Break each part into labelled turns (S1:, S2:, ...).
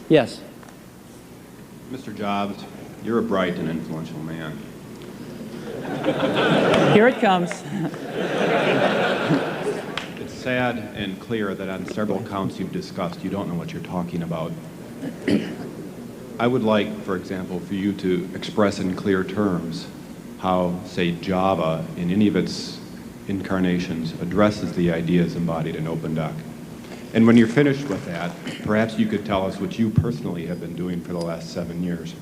S1: Yes.
S2: Mr. Jobs, you're a bright and influential man.
S1: Here it comes.
S2: It's sad and clear that on several counts you've discussed, you don't know what you're talking about. I would like, for example, for you to express in clear terms how, say, Java, in any of its incarnations, addresses the ideas embodied in OpenDoc. And when you're finished with that, perhaps you could tell us what you personally have been doing for the last 7 years.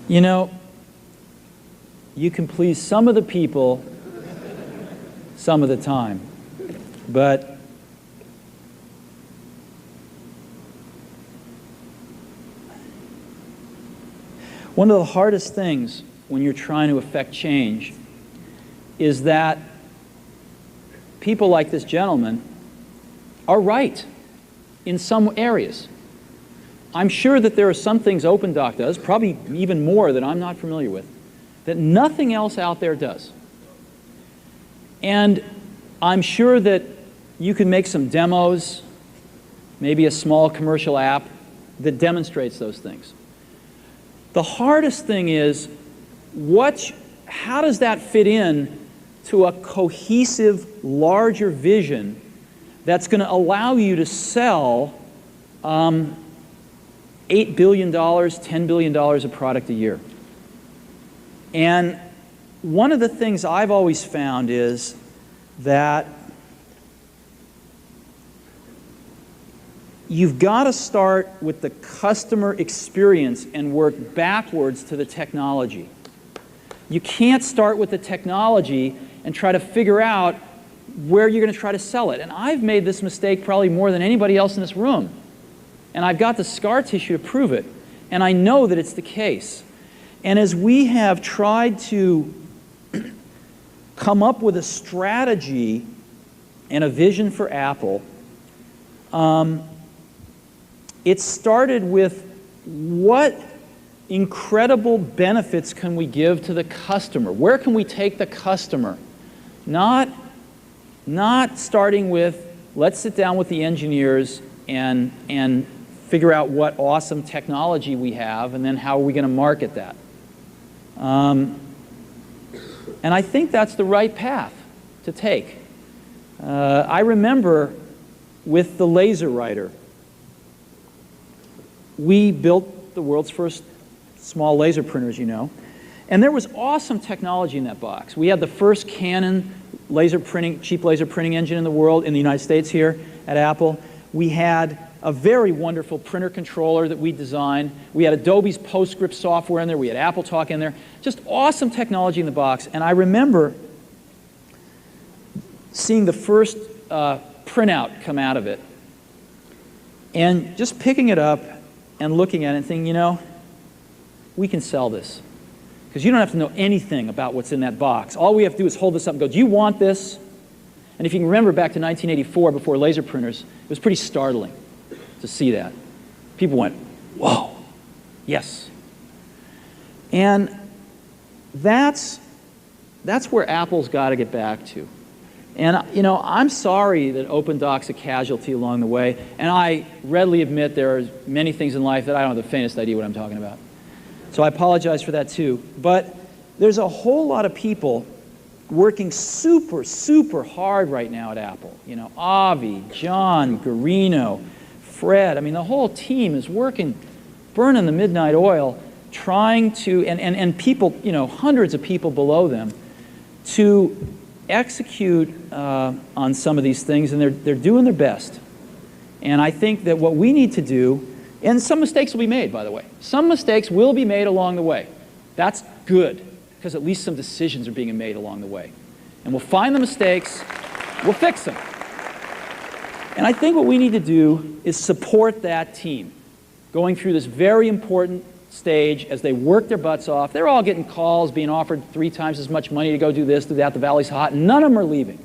S1: You know, you can please some of the people some of the time, but one of the hardest things when you're trying to affect change is that people like this gentleman are right in some areas. I'm sure that there are some things OpenDoc does, probably even more that I'm not familiar with, that nothing else out there does. And I'm sure that you can make some demos, maybe a small commercial app that demonstrates those things. The hardest thing is, how does that fit in to a cohesive, larger vision that's going to allow you to sell $8 billion, $10 billion of product a year? And one of the things I've always found is that you've got to start with the customer experience and work backwards to the technology. You can't start with the technology and try to figure out where you're going to try to sell it. And I've made this mistake probably more than anybody else in this room. And I've got the scar tissue to prove it. And I know that it's the case. And as we have tried to come up with a strategy and a vision for Apple, it started with what incredible benefits can we give to the customer? Where can we take the customer? Not starting with, let's sit down with the engineers and figure out what awesome technology we have, and then how are we going to market that. And I think that's the right path to take. I remember with the laser writer, we built the world's first small laser printers, you know. And there was awesome technology in that box. We had the first Canon laser printing, cheap laser printing engine in the world, in the United States here at Apple. We had a very wonderful printer controller that we designed. We had Adobe's PostScript software in there. We had AppleTalk in there. Just awesome technology in the box. And I remember seeing the first printout come out of it and just picking it up and looking at it and thinking, you know, we can sell this. Because you don't have to know anything about what's in that box. All we have to do is hold this up and go, do you want this? And if you can remember back to 1984, before laser printers, it was pretty startling to see that. People went, whoa, yes. And that's where Apple's got to get back to. And, you know, I'm sorry that OpenDoc's a casualty along the way, and I readily admit there are many things in life that I don't have the faintest idea what I'm talking about. So I apologize for that too. But there's a whole lot of people working super, super hard right now at Apple. You know, Avi, John, Garino, Fred, I mean, the whole team is working, burning the midnight oil, trying to, and people, you know, hundreds of people below them, to execute on some of these things, and they're doing their best. And I think that what we need to do, and some mistakes will be made, by the way. Some mistakes will be made along the way. That's good, because at least some decisions are being made along the way. And we'll find the mistakes, we'll fix them. And I think what we need to do is support that team going through this very important stage as they work their butts off. They're all getting calls, being offered 3 times as much money to go do this, do that, the valley's hot, and none of them are leaving.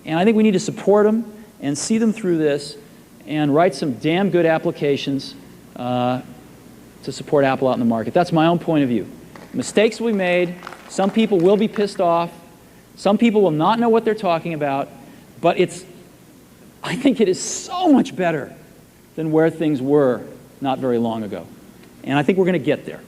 S1: And I think we need to support them and see them through this and write some damn good applications to support Apple out in the market. That's my own point of view. Mistakes will be made. Some people will be pissed off. Some people will not know what they're talking about. But I think it is so much better than where things were not very long ago. And I think we're going to get there.